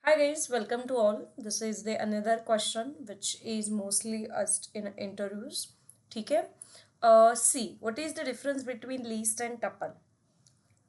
Hi guys, welcome to all. This is the another question which is mostly asked in interviews. Okay. See, what is the difference between list and tuple?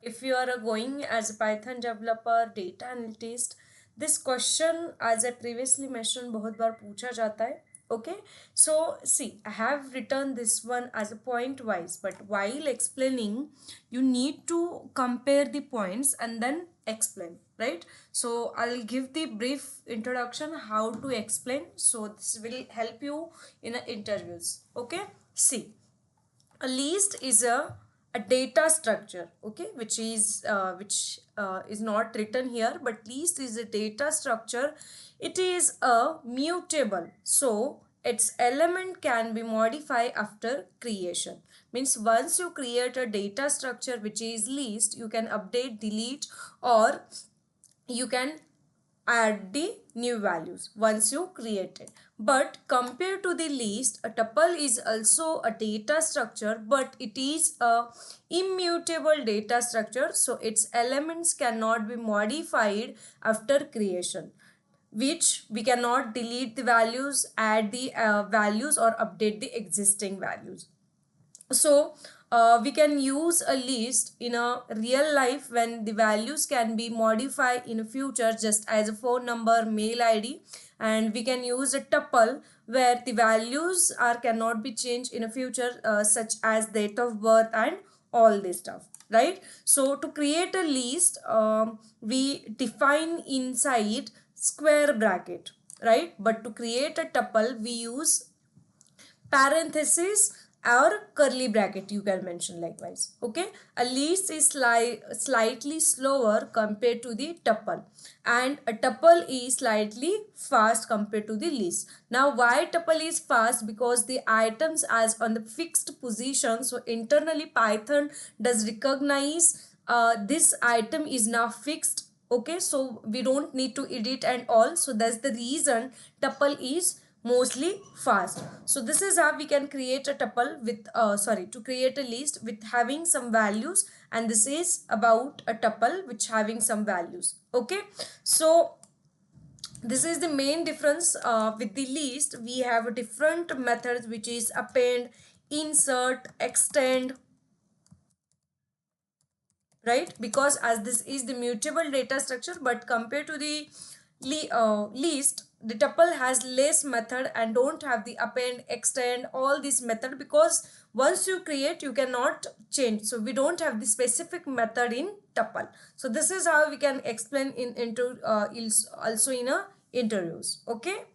If you are going as a Python developer, data analyst, this question as I previously mentioned बहुत बार पूछा जाता है. Okay, so see, I have written this one as a point wise, but while explaining you need to compare the points and then explain, right? So I'll give the brief introduction how to explain, so this will help you in interviews. Okay, see, a list is a data structure, okay, which is not written here, but list is a data structure. It is a mutable, so its element can be modified after creation. Means once you create a data structure which is list, you can update, delete, or you can add the new values once you create it. But compared to the list, a tuple is also a data structure, but it is a immutable data structure, so its elements cannot be modified after creation, which we cannot delete the values, add the values, or update the existing values. So we can use a list in a real life when the values can be modified in future, just as a phone number, mail id. And we can use a tuple where the values are cannot be changed in a future, such as date of birth and all this stuff, right? So to create a list, we define inside square bracket, right? But to create a tuple we use parenthesis or curly bracket, you can mention likewise. Okay, a list is slightly slower compared to the tuple, and a tuple is slightly fast compared to the list. Now why tuple is fast? Because the items as on the fixed position, so internally Python does recognize this item is now fixed. Okay, so we don't need to edit and all, so that's the reason tuple is mostly fast. So this is how we can create a tuple with to create a list with having some values, and this is about a tuple which having some values. Okay, so this is the main difference. With the list we have a different methods, which is append, insert, extend, right? Because as this is the mutable data structure, but compared to the list, the tuple has less method and don't have the append, extend, all this method, because once you create you cannot change, so we don't have the specific method in tuple. So this is how we can explain in into also in a interviews. Okay.